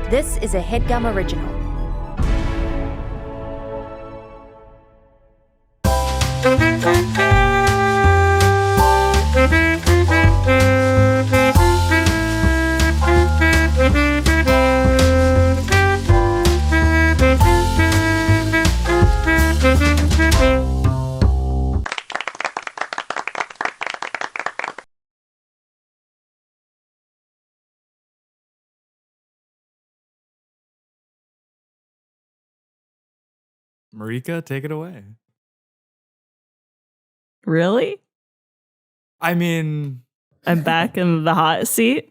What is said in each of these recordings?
This is a Headgum original. Marika, take it away. Really? I mean, I'm back in the hot seat.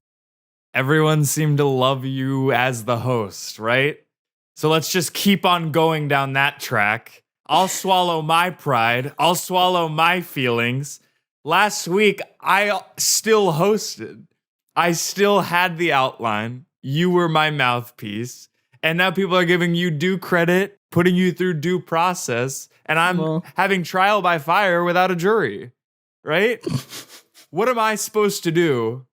everyone seemed to love you as the host, right? So let's just keep on going down that track. I'll swallow my pride. I'll swallow my feelings. Last week, I still hosted. I still had the outline. You were my mouthpiece. And now people are giving you due credit, putting you through due process, and I'm having trial by fire without a jury, right? What am I supposed to do?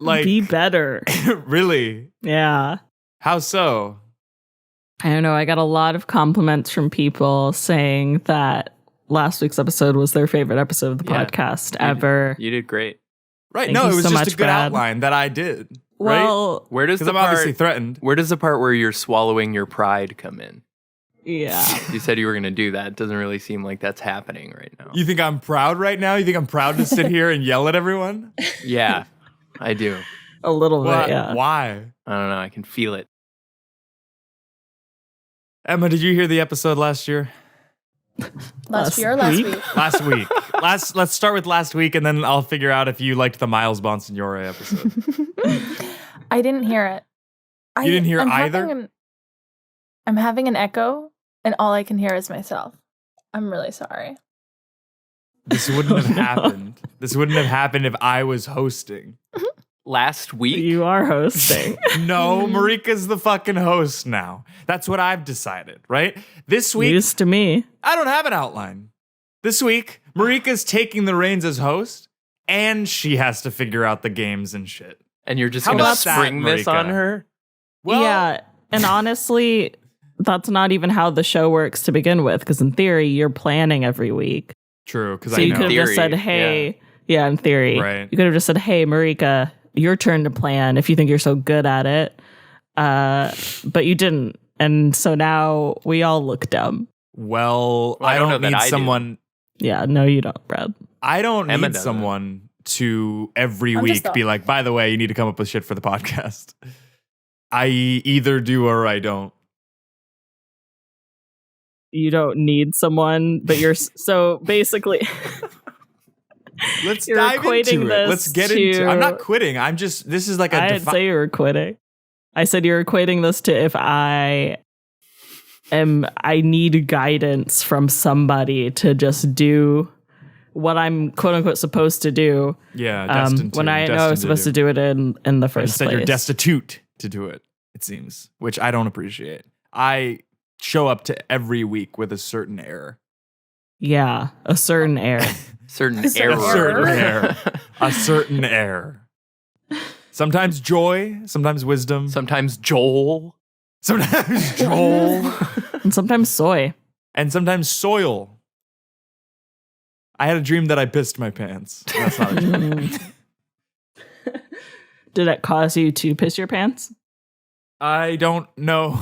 Like, be better. Really? Yeah. How so? I don't know. I got a lot of compliments from people saying that last week's episode was their favorite episode of the podcast ever. You did great. Right. Thank No, you it was so just much, a good Brad. outline that I did. Well, right? Where does Because the I'm part, obviously threatened. Where does the part where you're swallowing your pride come in? yeah. You said you were going to do that. It doesn't really seem like that's happening right now. You think I'm proud right now? You think I'm proud to sit here and yell at everyone? Yeah, I do. A little What? bit, yeah. Why? I don't know. I can feel it. Emma, did you hear the episode last year? Last year or last week? Last week. Let's start with last week, and then I'll figure out if you liked the Miles Bonsignore episode. I didn't hear it. You didn't hear I'm either? I'm having an echo, and all I can hear is myself. I'm really sorry. This wouldn't have no. happened. This wouldn't have happened if I was hosting. Last week? You are hosting. No, Marika's the fucking host now. That's what I've decided, right? This week, Used to me. I don't have an outline. This week, Marika's taking the reins as host, and she has to figure out the games and shit. And you're just How going to about that, spring this Marika? on her? Well, yeah. And honestly, that's not even how the show works to begin with. Because in theory, you're planning every week. true, because So I you know. could have just said, Theory, hey, yeah, in theory. Right. You could have just said, hey, Marika, your turn to plan if you think you're so good at it. But you didn't. And so now we all look dumb. Well, Well, I I don't don't know that need I do. someone. Yeah, no, you don't, Brad. I don't Emma need doesn't. someone to every I'm week just be off. like, by the way, you need to come up with shit for the podcast. I either do or I don't. You don't need someone, but you're so basically. Let's You're dive equating into it. this Let's get into. to- I'm not quitting. I'm just. This is like a. I didn't say you were quitting. I said you're equating this to if I need guidance from somebody to just do what I'm quote unquote supposed to do. Yeah, destined to. When I know I was supposed to do it in the first Instead, place. you're destitute to do it. It seems, which I don't appreciate. I show up to every week with a certain error. Yeah, a certain air. Certain Is there error. A certain Error? error. A certain error. Sometimes joy, sometimes wisdom, Sometimes Joel. sometimes Joel, And sometimes soy. and sometimes soil. I had a dream that I pissed my pants. That's not a dream. Did it cause you to piss your pants? I don't know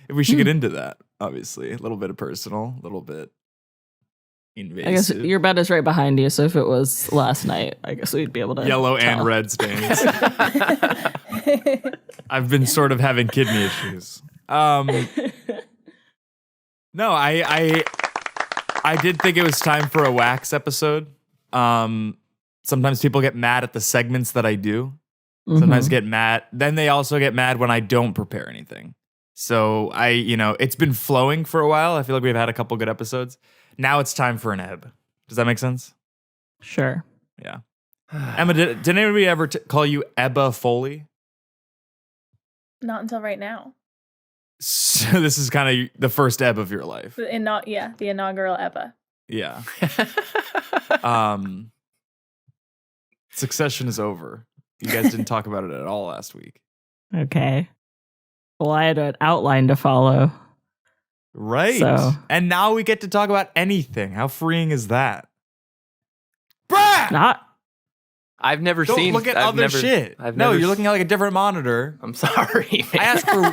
if we should get into that. Obviously, a little bit of personal, a little bit invasive. I guess your bed is right behind you, so if it was last night, I guess we'd be able to Yellow and tell. red stains. I've been sort of having kidney issues. No, I did think it was time for a wax episode. Sometimes people get mad at the segments that I do. Sometimes get mad. Then they also get mad when I don't prepare anything. So it's been flowing for a while. I feel like we've had a couple good episodes. Now it's time for an ebb. Does that make sense? Sure. Yeah. Emma, did anybody ever call you Ebba Foley? Not until right now. So this is kind of the first ebb of your life. The inaugural EBBA. Yeah. Succession is over. You guys didn't talk about it at all last week. Okay. Well, I had an outline to follow. Right. So- And now we get to talk about anything. How freeing is that? Bruh! Not I've never Don't seen. look at I've other never, shit. I've No, never you're looking at like a different monitor. I'm sorry, man. I asked for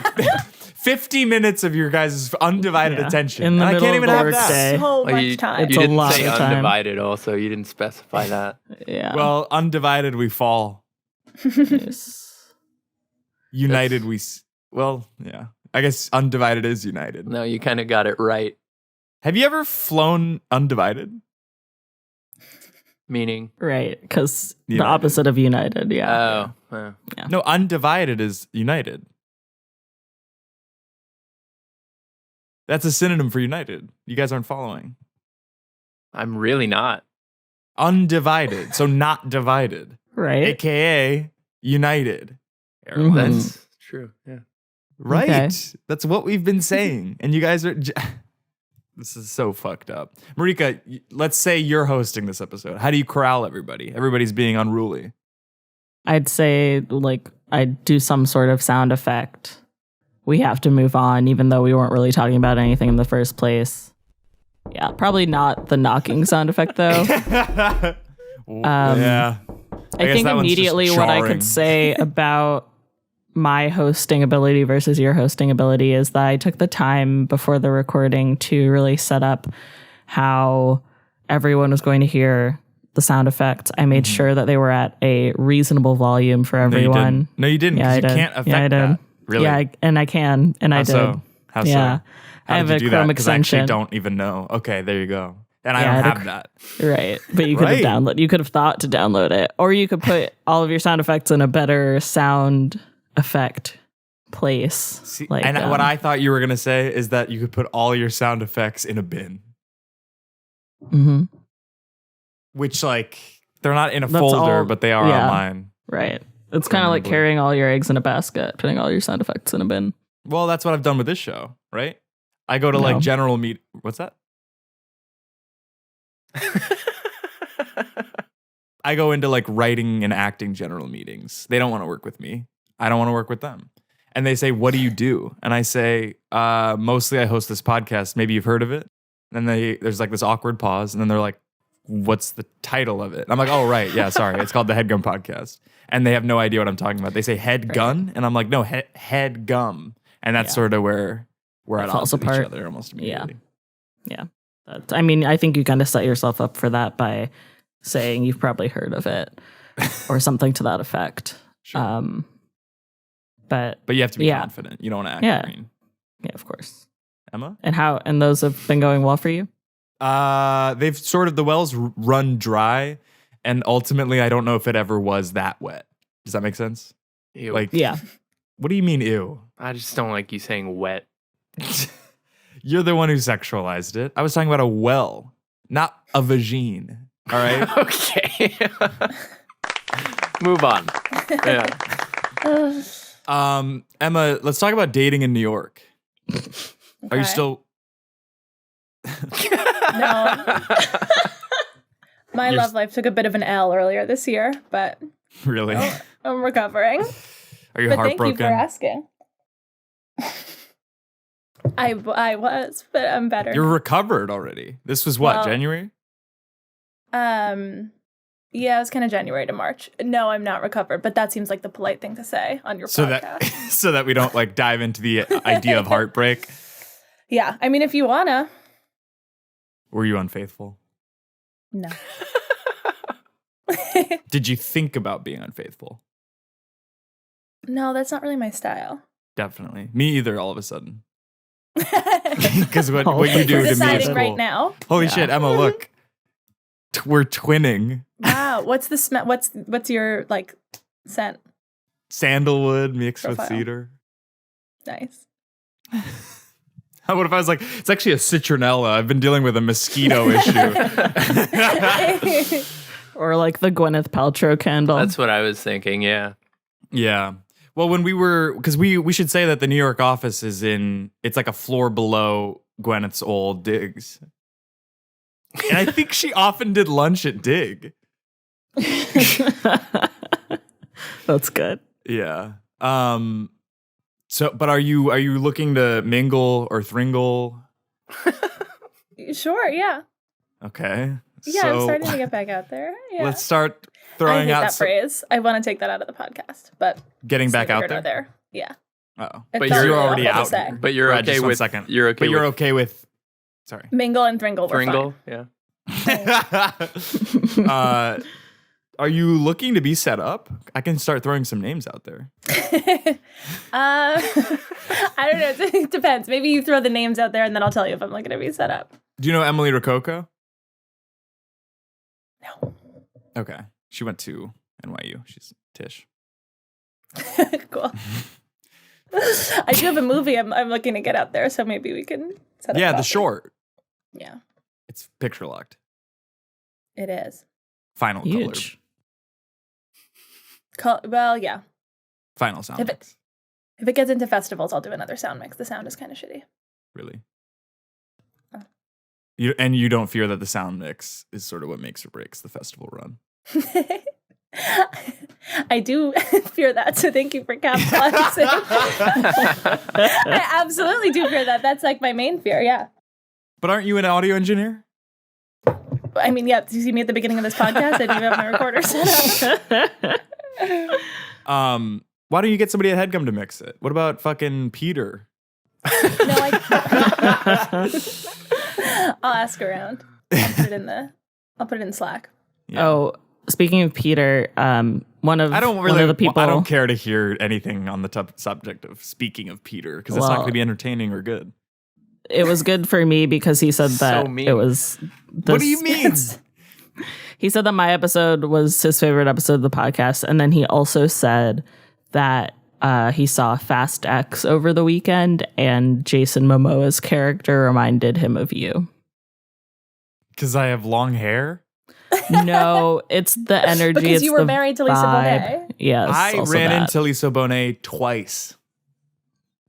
50 minutes of your guys' undivided Yeah. attention. In the and I middle can't of even the have work that. day. So Well, much time. It's You a didn't lot say of time. undivided. Also, you didn't specify that. yeah. Well, undivided we fall. Yes. United well, yeah. I guess undivided is united. No, you kind of got it right. Have you ever flown undivided? Meaning, Right, because the United. opposite of united. Yeah. oh, No, undivided is united. That's a synonym for united. You guys aren't following. I'm really not. Undivided, so not divided, Right. aka united. Mhm. That's true. Yeah. Right. Okay. That's what we've been saying. And you guys are. This is so fucked up. Marika, let's say you're hosting this episode. How do you corral everybody? Everybody's being unruly. I'd say like I'd do some sort of sound effect. We have to move on, even though we weren't really talking about anything in the first place. Yeah, probably not the knocking sound effect though. Yeah. I guess think that one's just immediately what I jarring. could say about my hosting ability versus your hosting ability is that I took the time before the recording to really set up how everyone was going to hear the sound effects. I made sure that they were at a reasonable volume for everyone. No, you didn't. Yeah, 'Cause I you did. can't affect Yeah, I did. that. Really? Yeah, I can, and How I did. so? How Yeah. so? How I have did a you do Chrome that? 'Cause I actually extension. don't even know. Okay, there you go. And I Yeah, I don't had a have that. Right. But you could Right. have you could have thought to download it. Or you could put all of your sound effects in a better sound effect place. See, Like, and what I thought you were gonna say is that you could put all your sound effects in a bin, Mhm. which like they're not in a That's folder, all- but they are yeah. on mine. Right. It's kind of like Probably. carrying all your eggs in a basket, putting all your sound effects in a bin. Well, that's what I've done with this show, right? I go to No. like general meet. What's that? I go into like writing and acting general meetings. They don't want to work with me. I don't want to work with them. And they say, "What do you do?" And I say, "Mostly I host this podcast. Maybe you've heard of it." And there's like this awkward pause, and then they're like, "What's the title of it?" And I'm like, "Oh, right, yeah, sorry, it's called the Headgum Podcast." And they have no idea what I'm talking about. They say head gun, and I'm like, "No, head gum." And that's Yeah. sort of where we're at falls odds with each apart. other almost immediately. I mean, I think you kind of set yourself up for that by saying you've probably heard of it or something to that effect. Sure. But But you have to be Yeah. confident. You don't want to act Yeah. green. yeah, of course. Emma? And those have been going well for you? They've sort of, the wells run dry, and ultimately I don't know if it ever was that wet. Does that make sense? Ew. Like, Yeah. what do you mean, ew? I just don't like you saying wet. You're the one who sexualized it. I was talking about a well, not a vagine. All right? Okay. Move on. Yeah. Emma, let's talk about dating in New York. Are you Okay. still No. My You're love life took a bit of an L earlier this year, but really? I'm recovering. Are you But thank you heartbroken? for asking. I was, but I'm better. You're recovered already. This was what, Well, January? Yeah, it was kind of January to March. No, I'm not recovered, but that seems like the polite thing to say on your So podcast. that so that we don't like dive into the idea of heartbreak. Yeah, I mean, if you wanna. Were you unfaithful? No. Did you think about being unfaithful? No, that's not really my style. Definitely. Me either, all of a sudden. Because what you do We're to me is deciding cool. right now. Holy Yeah. shit, Emma, look. We're twinning. Wow, what's the smell? What's your like scent? Sandalwood mixed with Profile. cedar. Nice. What if I was like, it's actually a citronella. I've been dealing with a mosquito issue. Or like the Gwyneth Paltrow candle. That's what I was thinking. Yeah. Yeah. Well, when we were, because we should say that the New York office is it's like a floor below Gwyneth's old digs. And I think she often did lunch at Dig. That's good. Yeah. So, but are you looking to mingle or thringle? Sure, yeah. Okay. Yeah, I'm starting to get back out there. Yeah. Let's start I throwing hate out that phrase. I want to take that out of the podcast, but getting it's back neither out here nor there. Yeah. Oh, It But felt you're really already awful to out say. here. But you're Brad, okay just 1 with second. you're okay. But you're with okay with. Sorry. Mingle and thringle were Thringle, yeah. Are you looking to be set up? I can start throwing some names out there. fine. I don't know. It depends. Maybe you throw the names out there and then I'll tell you if I'm looking to be set up. Do you know Emily Rococo? No. Okay. She went to NYU. She's Tish. Cool. I do have a movie I'm looking to get out there, so maybe we can set up. Yeah, the coffee. short. Yeah, It's picture locked. it is. Final Huge. Well, yeah. Final sound If it- mix. If it gets into festivals, I'll do another sound mix. The sound is kind of shitty. Really. Oh. You don't fear that the sound mix is sort of what makes or breaks the festival run. I do fear that, so thank you for capitalizing. I absolutely do fear that. That's like my main fear, yeah. But aren't you an audio engineer? I mean, yeah, you see me at the beginning of this podcast, I do have my recorder set up. Why don't you get somebody at Headgum to mix it? What about fucking Peter? No, I'll ask around. I'll put it in Slack. Yeah. Oh, speaking of Peter, one of the people. I don't care to hear anything on the subject of speaking of Peter because it's not going to be entertaining or good. It was good for me because he said that mean. it was. What do you mean? He said that my episode was his favorite episode of the podcast, and then he also said that he saw Fast X over the weekend, and Jason Momoa's character reminded him of you. Because I have long hair? No, it's the energy. Because it's you were the married to Lisa vibe. Bonet. Yes, I also ran that. into Lisa Bonet twice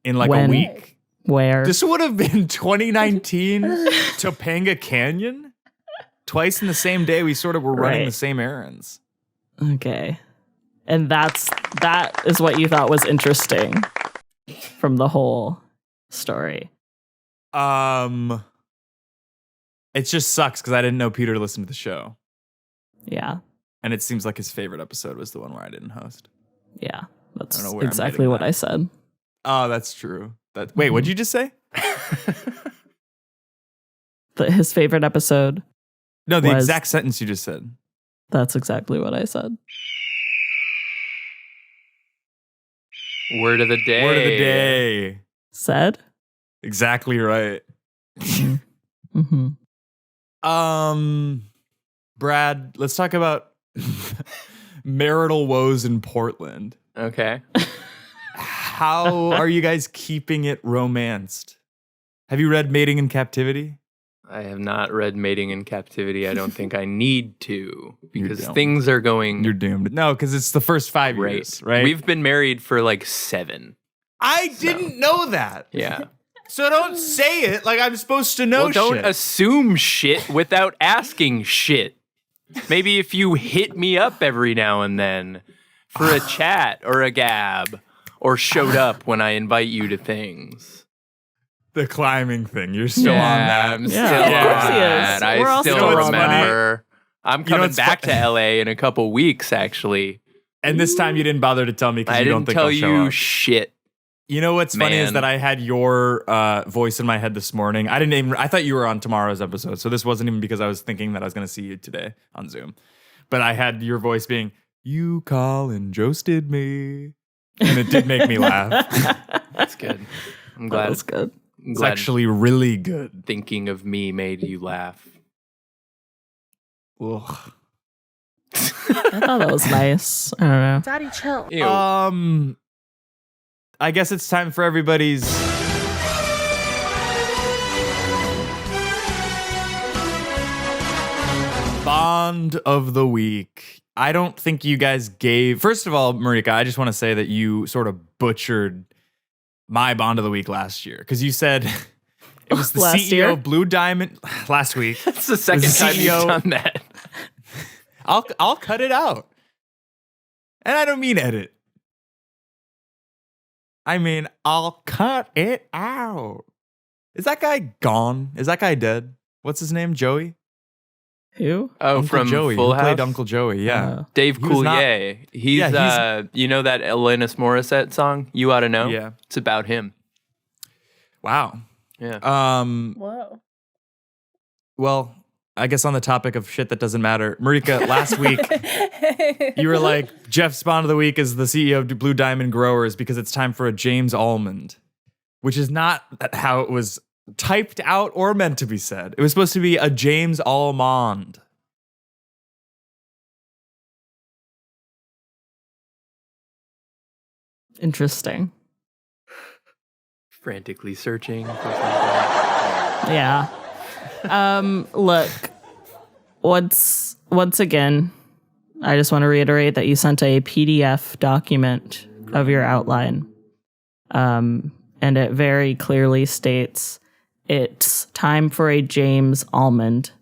in like a When? week. Where? This would have been 2019 Topanga Canyon. Twice in the same day, we sort of were running Right. the same errands. Okay. And that is what you thought was interesting from the whole story. It just sucks because I didn't know Peter listened to the show. Yeah. And it seems like his favorite episode was the one where I didn't host. Yeah. That's I don't know where I'm exactly getting what that. I said. Oh, that's true. Wait, what'd you just say? His favorite episode. No, the Was- exact sentence you just said. That's exactly what I said. Word of the day. Word of the day. Said? Exactly right. Mm-hmm. Brad, let's talk about marital woes in Portland. Okay. How are you guys keeping it romanced? Have you read Mating in Captivity? I have not read Mating in Captivity. I don't think I need to because don't. things are going You're doomed. No, because it's the first 5 great. years, right? We've been married for like 7. I didn't know that. Yeah. So don't say it like I'm supposed to know Well, don't shit. assume shit without asking shit. Maybe if you hit me up every now and then for a chat or a gab or showed up when I invite you to things. The climbing thing. You're still on that. I'm Yeah, still of course on he is. that. We're I all still still on that. remember. I'm You know coming what's back fun- to LA in a couple weeks, actually. And this time you didn't bother to tell me because I you don't didn't think tell I'll show you up. shit. You know what's funny is Man. that I had your voice in my head this morning. I thought you were on tomorrow's episode, so this wasn't even because I was thinking that I was going to see you today on Zoom. But I had your voice being, "You call and joasted me," and it did make me laugh. That's good. I'm That glad. was good. I'm It's glad actually really good. thinking of me made you laugh. Ugh. I thought that was nice. I don't know. Daddy, chill. Ew. I guess it's time for everybody's Bond of the Week. I don't think you guys gave. First of all, Marika, I just want to say that you sort of butchered my Bond of the Week last year because you said it was the Last CEO year? of Blue Diamond last week. That's the second the time CEO you've done that. I'll cut it out. And I don't mean edit. I mean, I'll cut it out. Is that guy gone? Is that guy dead? What's his name? Joey? Who? Oh, Uncle from Joey, Full who House? played Uncle Joey, yeah. Dave He was not- Coulier. He's, you know that Alanis Morissette song, You Ought to Know? Yeah. It's about him. Wow. Yeah. Whoa. Well, I guess on the topic of shit that doesn't matter, Marika, last week you were like, Geoff Spawn of the Week is the CEO of Blue Diamond Growers because it's time for a James Almond, which is not how it was typed out or meant to be said. It was supposed to be a James Almond. Interesting. Frantically searching for something. Yeah. Look, once again, I just want to reiterate that you sent a PDF document of your outline. And it very clearly states it's time for a James Almond.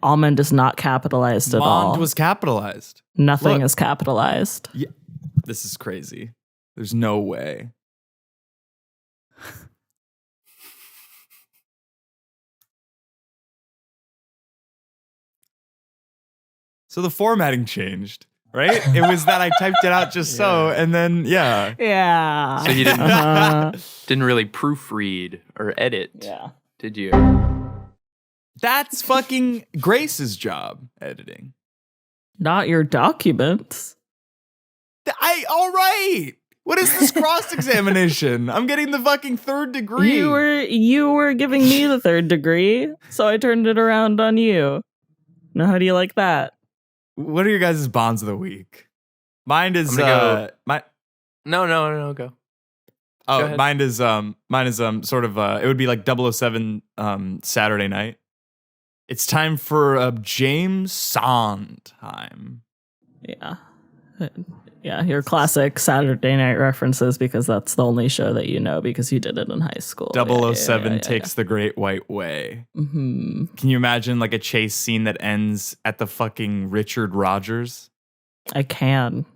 Almond is not capitalized at all. Mond was capitalized. Nothing Look. is capitalized. Yeah. This is crazy. There's no way. So the formatting changed, right? It was that I typed it out just so, and then, yeah. Yeah. So you didn't Uh-huh. didn't really proofread or edit, Yeah. did you? That's fucking Grace's job, editing. Not your documents. All right. What is this cross-examination? I'm getting the fucking third degree. You were giving me the third degree, so I turned it around on you. Now, how do you like that? What are your guys' bonds of the week? Mine is I'm gonna my No, go. oh, ahead. mine is sort of it would be like 007 Saturday night. It's time for a James Sondheim. Yeah. Yeah, your classic Saturday night references because that's the only show that you know because you did it in high school. 007 takes the Great White Way. Mm-hmm. Can you imagine like a chase scene that ends at the fucking Richard Rogers? I can.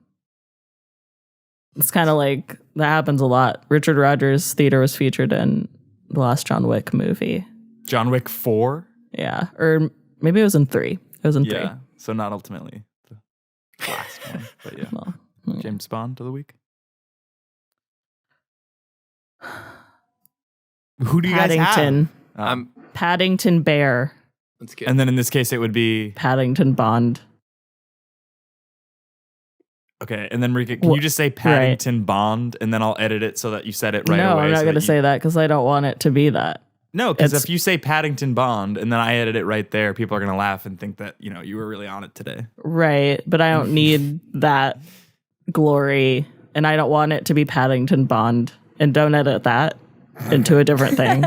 It's kind of like that happens a lot. Richard Rogers Theater was featured in the last John Wick movie. John Wick 4? Yeah, or maybe it was in 3. It was in 3. Yeah, so not ultimately the last one, but yeah. Well, James Bond of the week. Who do you guys Paddington. have? Paddington Bear. That's good. And then in this case, it would be Paddington Bond. okay. And then Marika, can you just say Paddington Bond, and then I'll edit it so that you said it right no, away. I'm not going to say that because I don't want it to be that. No, because It's- if you say Paddington Bond and then I edit it right there, people are going to laugh and think that you were really on it today. Right, but I don't need that glory, and I don't want it to be Paddington Bond. And don't edit that into a different thing.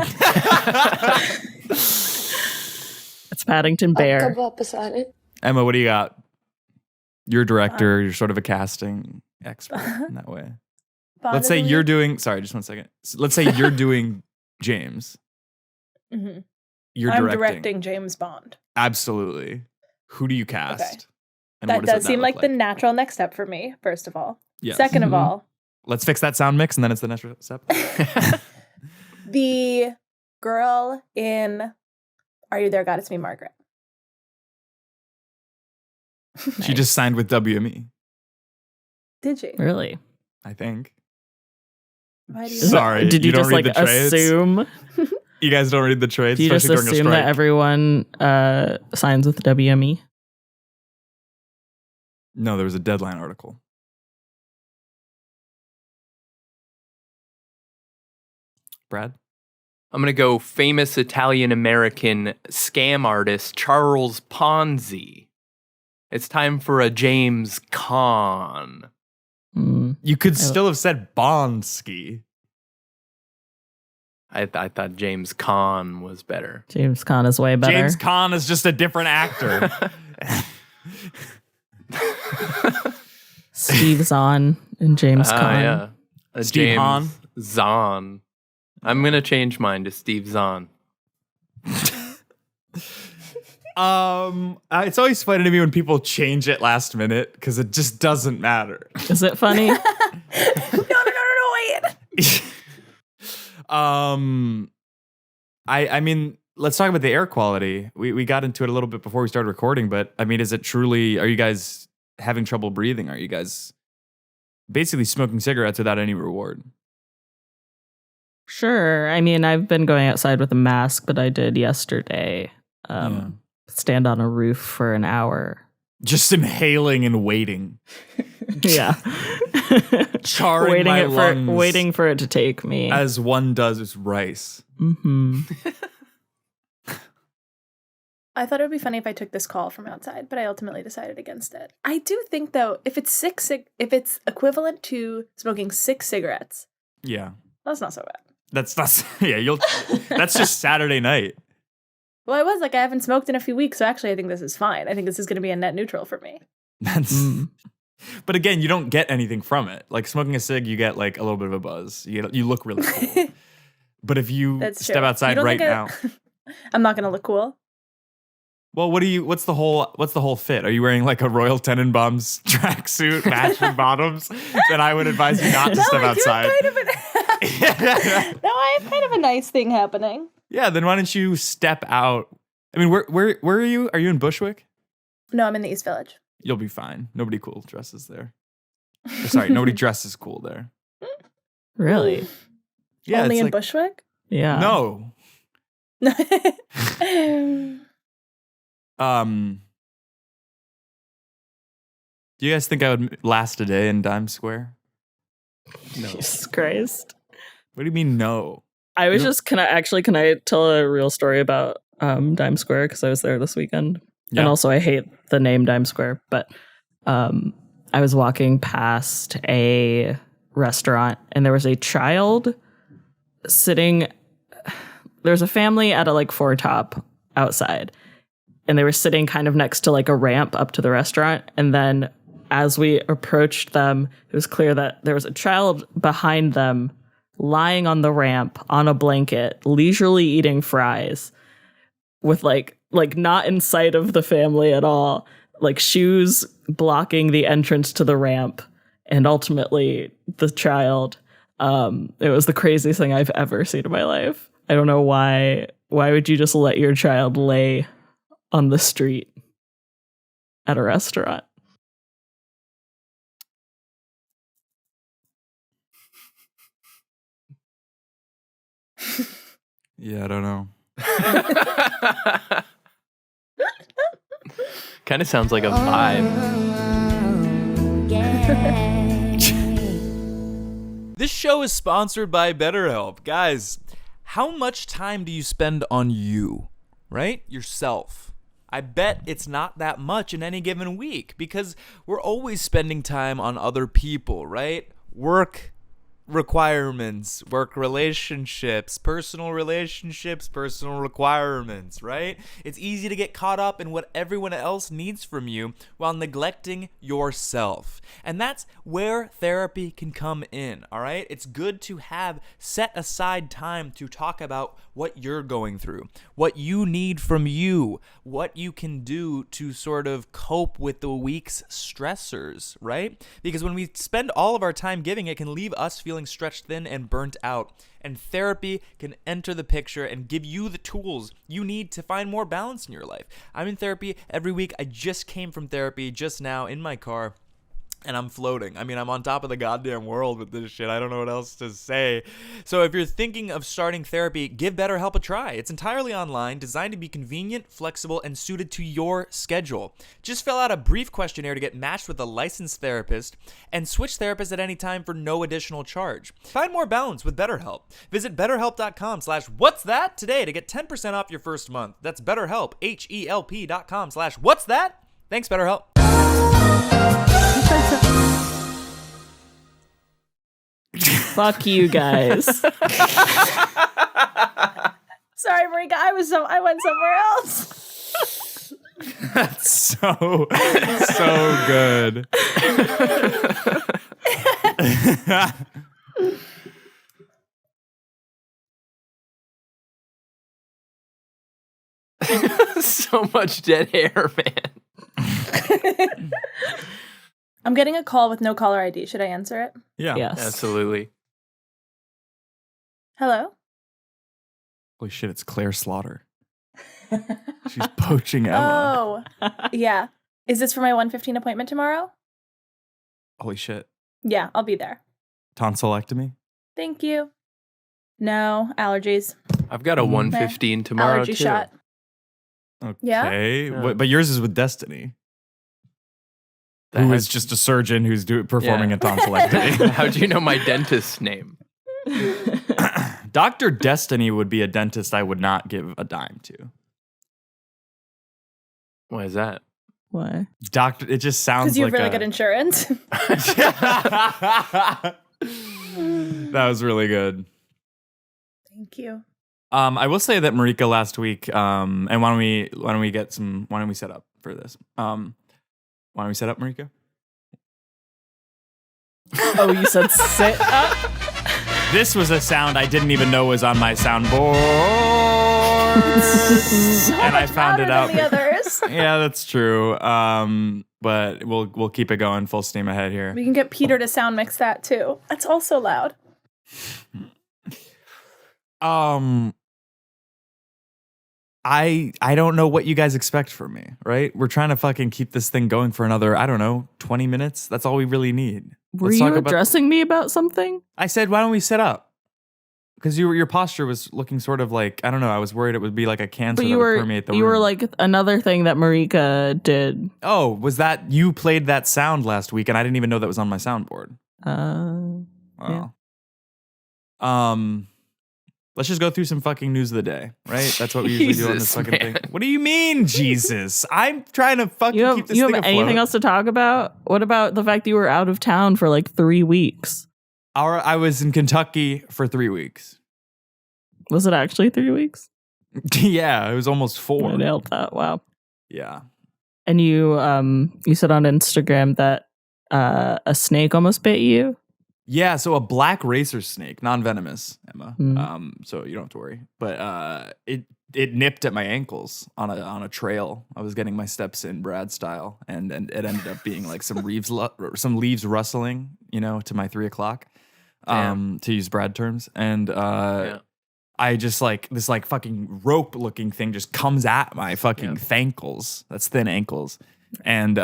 It's Paddington Bear. Emma, what do you got? You're a director. You're sort of a casting expert in that way. Bond Let's of say the you're week? doing. Sorry, just 1 second. Let's say you're doing James. Mhm. You're I'm directing. directing James Bond. Absolutely. Who do you cast? Okay. And That what does that seem look like the natural next step for me, first of all. Yes. Second of Mhm. all, Let's fix that sound mix, and then it's the next step. the girl in Are You There, God? It's Me, Margaret. She just signed with WME, Did she? Really? I think. Why do you Sorry, Did you, you don't just read like the trades? assume? You guys don't read the trades, Do you just especially during a assume strike. that everyone signs with WME? No, there was a Deadline article. Brad? I'm going to go famous Italian-American scam artist Charles Ponzi. It's time for a James Caan. Mm. You could still have said Bonsky. I thought James Caan was better. James Caan is way better. James Caan is just a different actor. Steve Zahn and James Caan. Yeah. Steve James Hahn? Zahn. I'm going to change mine to Steve Zahn. It's always funny to me when people change it last minute because it just doesn't matter. Is it funny? No, wait. I mean, let's talk about the air quality. We got into it a little bit before we started recording, but I mean, is it truly, are you guys having trouble breathing? Are you guys basically smoking cigarettes without any reward? Sure. I mean, I've been going outside with a mask, but I did yesterday stand on a roof for an hour. Just inhaling and waiting. Yeah. Charring my lungs. Waiting for it to take me. As one does with rice. Mm-hmm. I thought it would be funny if I took this call from outside, but I ultimately decided against it. I do think, though, if it's equivalent to smoking 6 cigarettes, yeah, that's not so bad. That's that's just Saturday night. Well, I haven't smoked in a few weeks, so actually I think this is fine. I think this is going to be a net neutral for me. But again, you don't get anything from it. Like smoking a cig, you get like a little bit of a buzz. You look really cool. But if you step outside right now, I'm not going to look cool. Well, what's the whole fit? Are you wearing like a Royal Tenenbaums tracksuit, matching bottoms? Then I would advise you not to step outside. No, I have kind of a nice thing happening. Yeah, then why don't you step out? I mean, where are you? Are you in Bushwick? No, I'm in the East Village. You'll be fine. Nobody cool dresses there. Sorry, nobody dresses cool there. Really? Yeah, only in Bushwick? Yeah. No. Do you guys think I would last a day in Times Square? No. Jesus Christ. What do you mean no? I was just, can I tell a real story about Times Square? Because I was there this weekend. Yeah. And also I hate the name Times Square, but I was walking past a restaurant and there was a child sitting, there was a family at a like 4-top outside. And they were sitting kind of next to like a ramp up to the restaurant. And then as we approached them, it was clear that there was a child behind them lying on the ramp on a blanket, leisurely eating fries with like not in sight of the family at all, like shoes blocking the entrance to the ramp and ultimately the child. It was the craziest thing I've ever seen in my life. I don't know why would you just let your child lay on the street at a restaurant? Yeah, I don't know. Kind of sounds like a vibe. This show is sponsored by BetterHelp. Guys, how much time do you spend on you, right? Yourself. I bet it's not that much in any given week because we're always spending time on other people, right? Work requirements, work relationships, personal requirements, right? It's easy to get caught up in what everyone else needs from you while neglecting yourself. And that's where therapy can come in, all right? It's good to have set aside time to talk about what you're going through, what you need from you, what you can do to sort of cope with the week's stressors, right? Because when we spend all of our time giving, it can leave us feeling stretched thin and burnt out. And therapy can enter the picture and give you the tools you need to find more balance in your life. I'm in therapy every week. I just came from therapy just now in my car. And I'm floating. I mean, I'm on top of the goddamn world with this shit. I don't know what else to say. So if you're thinking of starting therapy, give BetterHelp a try. It's entirely online, designed to be convenient, flexible, and suited to your schedule. Just fill out a brief questionnaire to get matched with a licensed therapist and switch therapists at any time for no additional charge. Find more balance with BetterHelp. Visit BetterHelp.com/what's-that today to get 10% off your first month. That's BetterHelp, HELP.com/what's-that. Thanks, BetterHelp. Fuck you guys. Sorry, Marika. I went somewhere else. That's so good. So much dead hair, man. I'm getting a call with no caller ID. Should I answer it? Yeah. Yes. Absolutely. Hello? Holy shit, it's Claire Slaughter. She's poaching Emma. Oh, yeah. Is this for my 1:15 appointment tomorrow? Holy shit. Yeah, I'll be there. Tonsillectomy? Thank you. No, allergies. I've got a 1:15 tomorrow Allergy too. shot. Okay. Yeah. But yours is with Destiny, That who has- is just a surgeon who's performing Yeah. a tonsillectomy. How'd you know my dentist's name? Dr. Destiny would be a dentist I would not give a dime to. Why is that? Why? Doctor, it just sounds Because you have like really good insurance. That was really good. Thank you. I will say that Marika last week, and why don't we set up for this? Why don't we set up, Marika? Oh, you said sit up? This was a sound I didn't even know was on my soundboard. And I found it out. Than the others. Yeah, that's true. But we'll keep it going full steam ahead here. We can get Peter to sound mix that too. That's also loud. I don't know what you guys expect from me, right? We're trying to fucking keep this thing going for another, I don't know, 20 minutes. That's all we really need. Were Let's you talk about- addressing me about something? I said, why don't we sit up? Because your posture was looking sort of like, I don't know, I was worried it would be like a cancer But that you would were permeate the you room. were like another thing that Marika did. Oh, was that you played that sound last week and I didn't even know that was on my soundboard? Yeah. Oh. Let's just go through some fucking news of the day, right? That's what we usually do on this Jesus, fucking man. thing. What do you mean, Jesus? I'm trying to fucking You keep have, this you thing have afloat. anything else to talk about? What about the fact that you were out of town for like 3 weeks? I was in Kentucky for 3 weeks. Was it actually 3 weeks? Yeah, it was almost 4. I nailed that. Wow. Yeah. And you said on Instagram that a snake almost bit you. Yeah, so a black racer snake, non-venomous, Emma. Mm. So you don't have to worry. But it nipped at my ankles on a trail. I was getting my steps in Brad style, and it ended up being like some leaves rustling, to my 3 o'clock, to use Brad terms. And I just like this like fucking rope looking thing just comes at my fucking thankles. That's thin ankles, and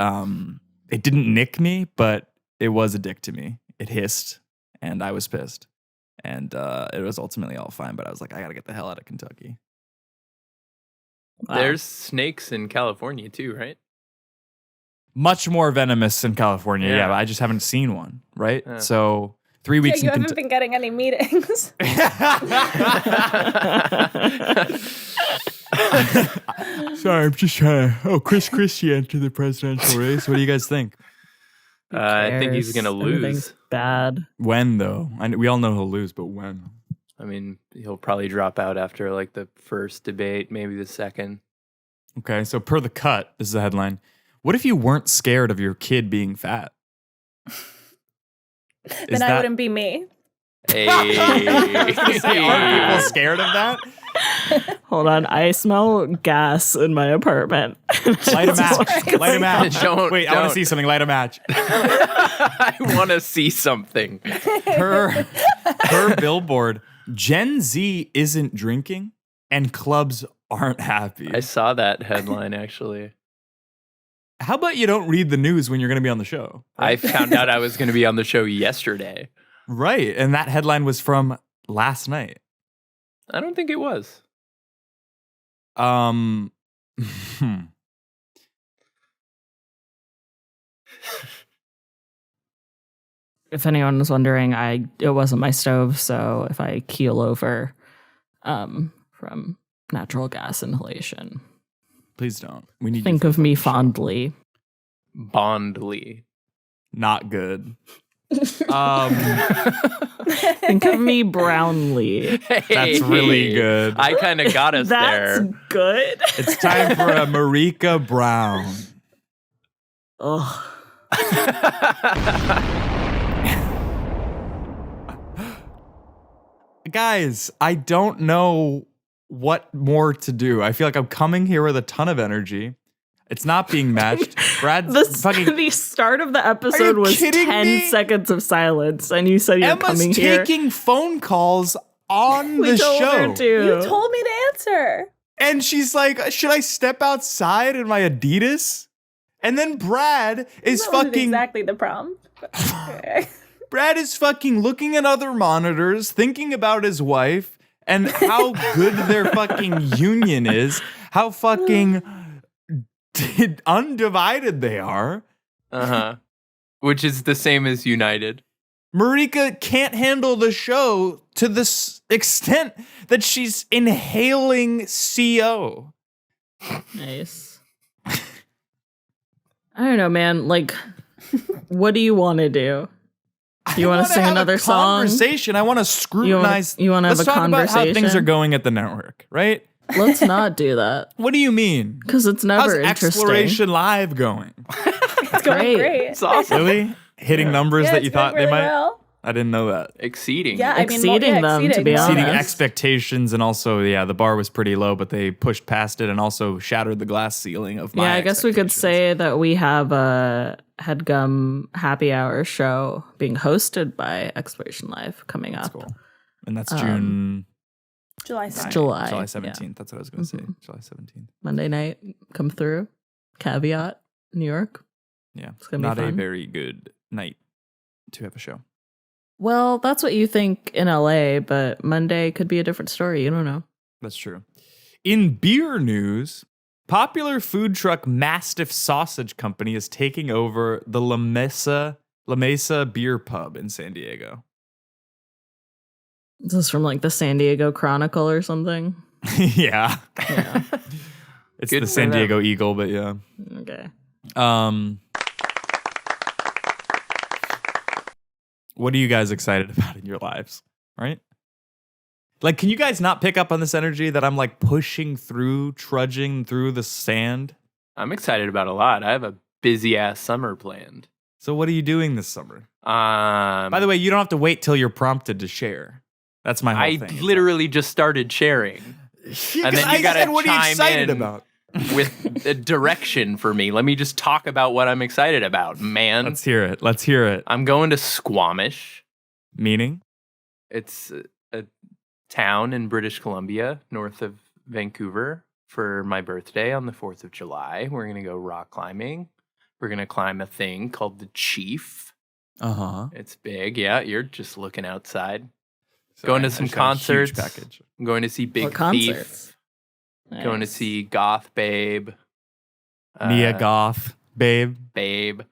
it didn't nick me, but it was a dick to me. It hissed, and I was pissed. And it was ultimately all fine, but I was like, I gotta get the hell out of Kentucky. Wow. There's snakes in California too, right? Much more venomous in California, Yeah. yeah, but I just haven't seen one, right? Yeah. So 3 Yeah, weeks you in haven't been getting any meetings. Sorry, I'm just trying to... Oh, Chris Christie entered the presidential race. What do you guys think? Who I think he's cares? gonna Everything's lose. bad. When, though? We all know he'll lose, but when? I mean, he'll probably drop out after like the first debate, maybe the second. Okay, so per the cut, this is the headline. What if you weren't scared of your kid being fat? Then I wouldn't be me. Hey. Are people scared of that? Hold on, I smell gas in my apartment. Light a match. Sorry. Light a match. Don't- Wait, I want don't. to see something. Light a match. I want to see something. Per billboard, Gen Z isn't drinking and clubs aren't happy. I saw that headline actually. How about you don't read the news when you're going to be on the show? I found out I was going to be on the show yesterday. Right. And that headline was from last night. I don't think it was. If anyone was wondering, it wasn't my stove, so if I keel over from natural gas inhalation, Please don't. We need think you of for me the show. fondly. Bondly. Not good. Think of me brownly. That's really good. I kind of got us That's there. good. It's time for a Marika Brown. Ugh. Guys, I don't know what more to do. I feel like I'm coming here with a ton of energy. It's not being matched. Brad's The start of the episode was kidding 10 me? seconds of silence, and you said you're Emma's coming here. taking phone calls on We the told show. her to. You told me to answer. And she's like, should I step outside in my Adidas? And then Brad is That wasn't fucking exactly the prompt. Okay. Brad is fucking looking at other monitors, thinking about his wife and how good their fucking union is, how fucking undivided they are. Uh-huh. Which is the same as United. Marika can't handle the show to this extent that she's inhaling CO. Nice. I don't know, man. Like, what do you want to do? You want to sing another song? Conversation. I want to scrutinize. You want to have Let's a talk about how things conversation? are going at the network, right? Let's not do that What do you mean? because it's How's never interesting. Exploration Live going? It's going Great. great. It's awesome. Really? Hitting numbers Yeah, that it's you going thought they really might? well. I didn't know that. Exceeding. Yeah, I mean, Exceeding them, to be well. Exceeding honest. expectations, and also, yeah, the bar was pretty low, but they pushed past it and also shattered the glass ceiling of my Yeah, I guess we could expectations. say that we have a Headgum happy hour show being hosted by Exploration Live coming up. Cool. And that's June July 9th, 7th. July, July yeah. 17th. That's what I was going to say. July 17th. Monday night, come through. Caveat, New York. Yeah. It's gonna be Not a fun. very good night to have a show. Well, that's what you think in LA, but Monday could be a different story. You don't know. That's true. In beer news, popular food truck Mastiff Sausage Company is taking over the La Mesa Beer Pub in San Diego. Is this from like the San Diego Chronicle or something? Yeah. Yeah. It's Good the for San them. Diego Eagle, but yeah. Okay. What are you guys excited about in your lives? Right? Like, can you guys not pick up on this energy that I'm like pushing through, trudging through the sand? I'm excited about a lot. I have a busy ass summer planned. So what are you doing this summer? By By the way, you don't have to wait till you're prompted to share. That's my whole I thing. literally just started sharing Yeah, and then 'cause you gotta said, what are you chime excited in. about? with a direction for me. Let me just talk about what I'm excited about, man. Let's hear it. Let's hear it. I'm going to Squamish. Meaning? It's a town in British Columbia, north of Vancouver, for my birthday on the 4th of July. We're going to go rock climbing. We're going to climb a thing called the Chief. Uh-huh. It's big. Yeah, you're just looking outside. Going to some concerts. Package. I'm going to see Big What concerts? Thief. Going to Nice. see Goth Babe. Mia Goth, babe. Babe.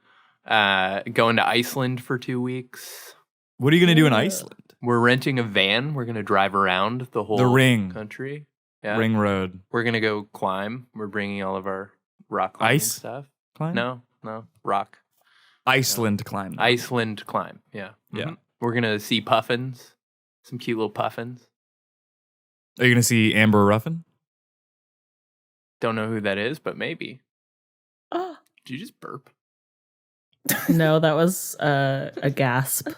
Going to Iceland for 2 weeks. What are you going to do in Iceland? We're renting a van. We're going to drive around the whole The Ring. country. Yeah. Ring Road. We're going to go climb. We're bringing all of our rock climbing Ice? stuff. Climb? No, rock. Iceland climb. Iceland climb. Yeah. Yeah. Mhm. We're going to see puffins. Some cute little puffins. Are you going to see Amber Ruffin? Don't know who that is, but maybe. Oh, Did you just burp? No, that was a gasp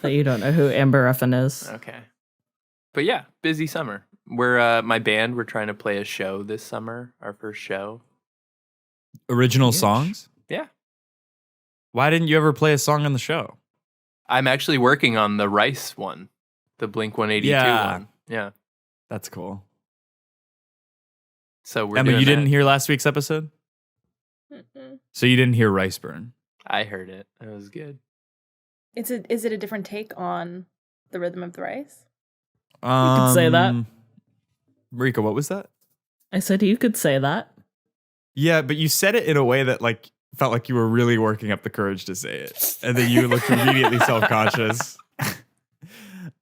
that you don't know who Amber Ruffin is. Okay. But yeah, busy summer. We're my band, we're trying to play a show this summer, our first show. Original Huge. songs? Yeah. Why didn't you ever play a song on the show? I'm actually working on the Rice one, the Blink 182 Yeah. one. Yeah. That's cool. So we're Emma, doing you didn't that. hear last week's episode? mm-mm. So you didn't hear Rice Burn. I heard it. It was good. Is it a different take on the rhythm of the rice? could say that. Marika, what was that? I said you could say that. Yeah, but you said it in a way that like felt like you were really working up the courage to say it. And then you looked immediately self-conscious.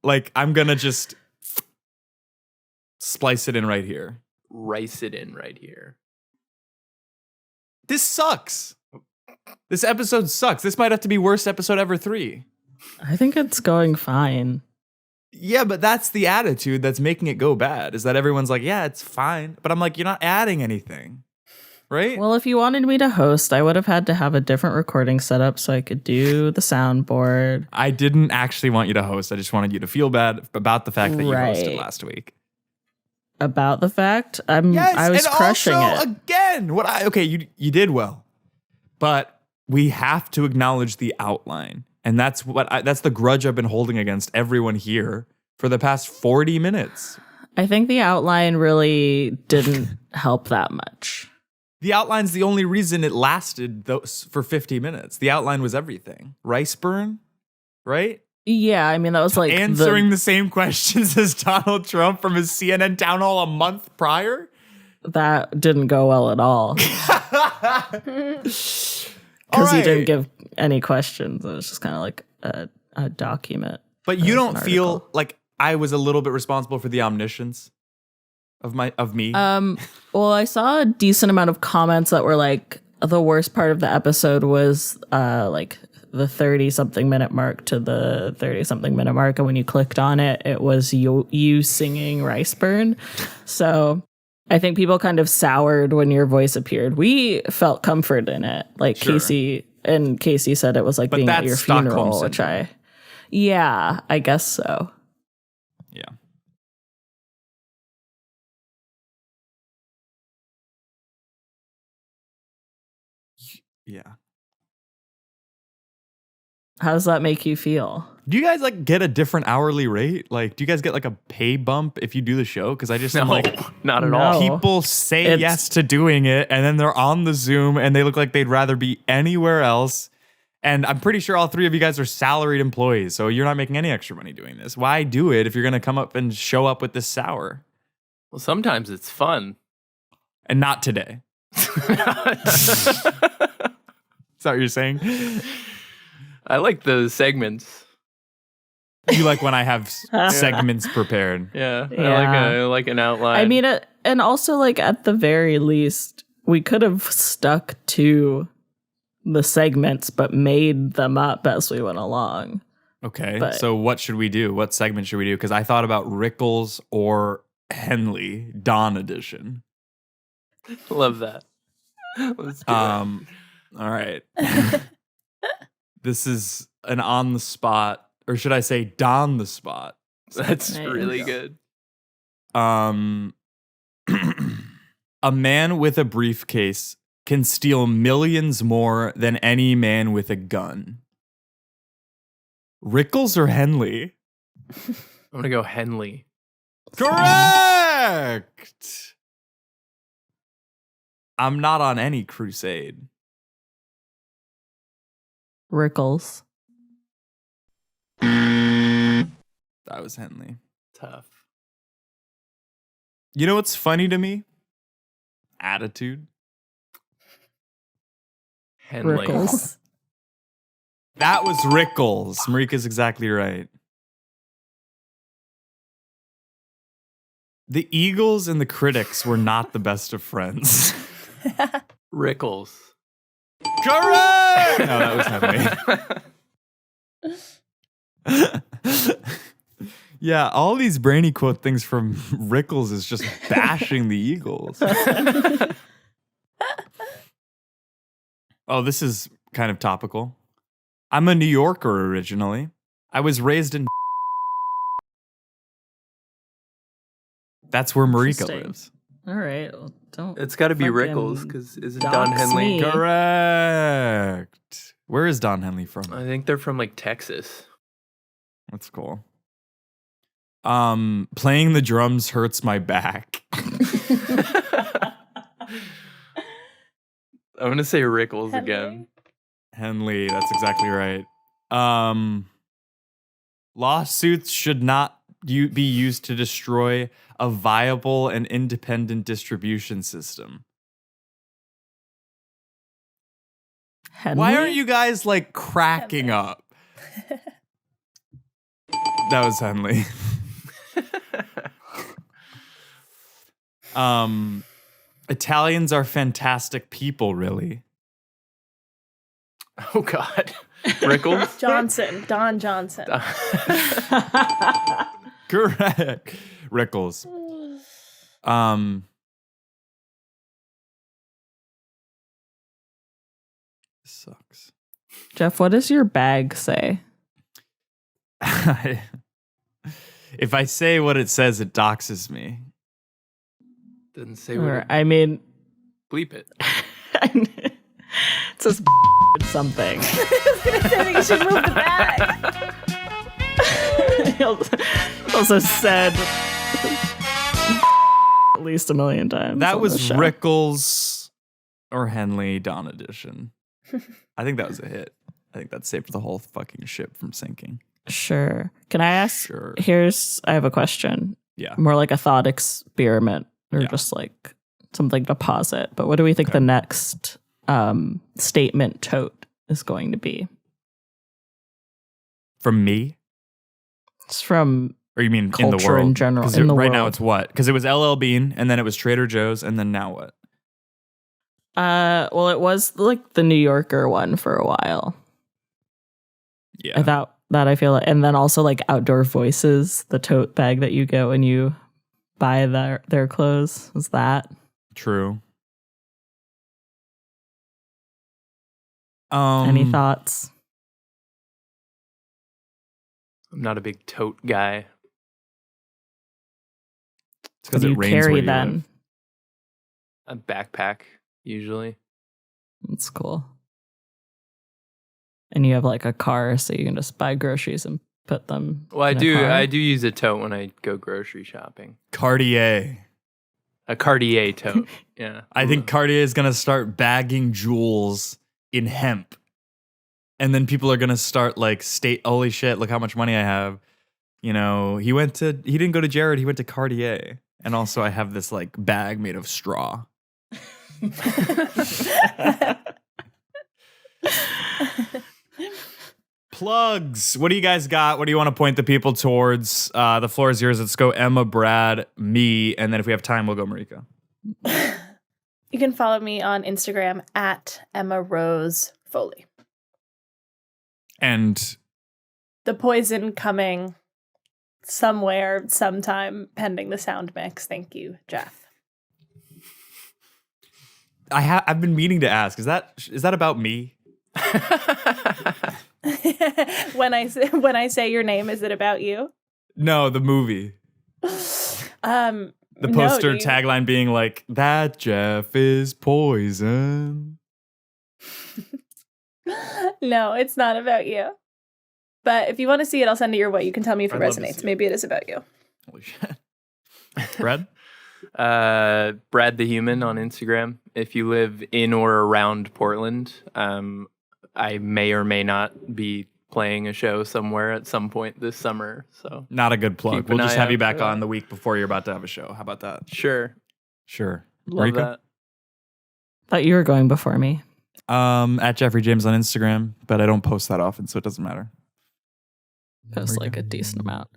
Like, I'm gonna just splice it in right here. Rice it in right here. This sucks. This episode sucks. This might have to be worst episode ever 3. I think it's going fine. Yeah, but that's the attitude that's making it go bad, is that everyone's like, yeah, it's fine. But I'm like, you're not adding anything, right? Well, if you wanted me to host, I would have had to have a different recording setup so I could do the soundboard. I didn't actually want you to host. I just wanted you to feel bad about the fact that you hosted Right. last week. About the fact, I was and crushing also, it. again, you did well. But we have to acknowledge the outline. And that's that's the grudge I've been holding against everyone here for the past 40 minutes. I think the outline really didn't help that much. The outline's the only reason it lasted for 50 minutes. The outline was everything. Rice burn, right? Yeah, I mean, that was like answering the same questions as Donald Trump from his CNN town hall a month prior. That didn't go well at all. Because he didn't give any questions. It was just kind of like a document. But you don't feel like I was a little bit responsible for the omniscience of me? Well, I saw a decent amount of comments that were like, the worst part of the episode was like the 30-something minute mark to the 30-something minute mark. And when you clicked on it, it was you singing Rice Burn. So I think people kind of soured when your voice appeared. We felt comfort in it. Like sure. Casey said it was like being at your funeral, which I guess so. Yeah. Yeah. How does that make you feel? Do you guys like get a different hourly rate? Like, do you guys get like a pay bump if you do the show? Because I just am like, not at all. People say yes to doing it, and then they're on the Zoom, and they look like they'd rather be anywhere else. And I'm pretty sure all three of you guys are salaried employees, so you're not making any extra money doing this. Why do it if you're gonna come up and show up with this sour? Well, sometimes it's fun, and not today. Is that what you're saying? I like the segments. You like when I have segments prepared. Yeah. I like an outline. I mean, and also like at the very least, we could have stuck to the segments, but made them up as we went along. Okay. So what should we do? What segment should we do? Because I thought about Rickles or Henley, Dawn edition. Love that. Let's do it. All right. This is an on the spot, or should I say Don the spot? That's really good. A man with a briefcase can steal millions more than any man with a gun. Rickles or Henley? I'm going to go Henley. Correct! I'm not on any crusade. Rickles. That was Henley. Tough. You know what's funny to me? Attitude. Henley. Rickles. That was Rickles. Marika's exactly right. The Eagles and the critics were not the best of friends. Rickles. Correct! No, that was Henley. Yeah, all these brainy quote things from Rickles is just bashing the Eagles. Oh, this is kind of topical. I'm a New Yorker originally. I was raised in... That's where Marika lives. All right. Well, don't. It's got to be Rickles, because isn't Don Henley? me. Correct. Where is Don Henley from? I think they're from like Texas. That's cool. Playing the drums hurts my back. I'm going to say Rickles again. Henley, that's exactly right. Lawsuits should not be used to destroy a viable and independent distribution system. Henley? Why aren't you guys like cracking up? That was Henley. Italians are fantastic people, really. Oh, God. Rickles? Don Johnson. Correct. Rickles. Sucks. Geoff, what does your bag say? If I say what it says, it doxes me. Doesn't say what. I mean, bleep it. it says something. I was gonna say you should move the bag. He'll also said at least a million times. That on was this show. Rickles or Henley Dawn Edition. I think that was a hit. I think that saved the whole fucking ship from sinking. Sure. Can I ask? Sure. I have a question. Yeah. More like a thought experiment or Yeah. just like something to posit. But what do we think the next statement tote is going to be? From me? It's from Or you mean in the culture world? in general. 'Cause In the right now world. it's what? Because it was LL Bean, and then it was Trader Joe's, and then now what? Well, it was like the New Yorker one for a while. Yeah. I feel like, and then also like Outdoor Voices, the tote bag that you get when you buy their clothes. Was that? True. Any thoughts? I'm not a big tote guy. It's What because do it you rains carry where you then? live. A backpack, usually. That's cool. And you have like a car, so you can just buy groceries and put them. Well, I in a do. car. I do use a tote when I go grocery shopping. Cartier. A Cartier tote. Yeah. I think Cartier is gonna start bagging jewels in hemp, and then people are gonna start like holy shit, look how much money I have. You know, he didn't go to Jared, he went to Cartier, and also I have this like bag made of straw. Plugs. What do you guys got? What do you want to point the people towards? The floor is yours. Let's go Emma, Brad, me, and then if we have time, we'll go Marika. You can follow me on Instagram at Emma Rose Foley. And The poison coming somewhere, sometime, pending the sound mix. Thank you, Geoff. I've been meaning to ask, is that about me? When I say your name, is it about you? No, the movie. The poster tagline being like, that Geoff is poison. No, it's not about you. But if you want to see it, I'll send it your way. You can tell me if it I'd love to resonates. see it. Maybe it is about you. Holy shit. Brad? Brad the Human on Instagram. If you live in or around Portland, I may or may not be playing a show somewhere at some point this summer. So Not a good plug. Keep an We'll just eye have you out back for on that. the week before you're about to have a show. How about that? sure, Sure. love Marika? that. Thought you were going before me. At Jeffrey James on Instagram, but I don't post that often, so it doesn't matter. Post Marika? like a decent amount.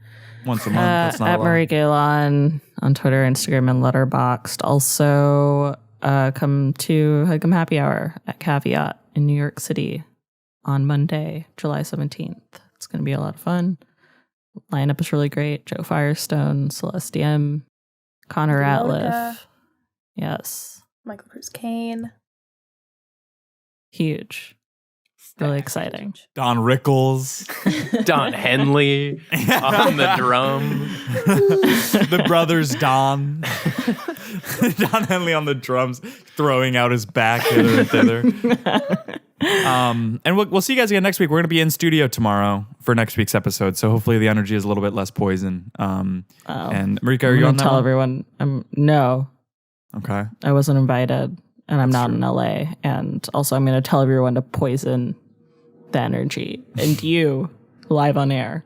Once a month. That's not At a lot. Marie Gaylon on Twitter, Instagram, and Letterboxd. Also, come to Headgum Happy Hour at Caveat in New York City on Monday, July 17th. It's going to be a lot of fun. Lineup is really great. Joe Firestone, Celeste M, Connor Marika. Ratliff. Yes. Michael Cruz Kane. Huge. Really exciting. Don Rickles. Don Henley on the drum. The brothers Don. Don Henley on the drums, throwing out his back hither and thither. And we'll see you guys again next week. We're going to be in studio tomorrow for next week's episode, so hopefully the energy is a little bit less poison. And Marika, are you on that Tell one? everyone. No, Okay. I wasn't invited, and I'm not in LA. And also, I'm going to tell everyone to poison the energy and you live on air.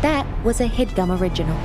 That was a Headgum original.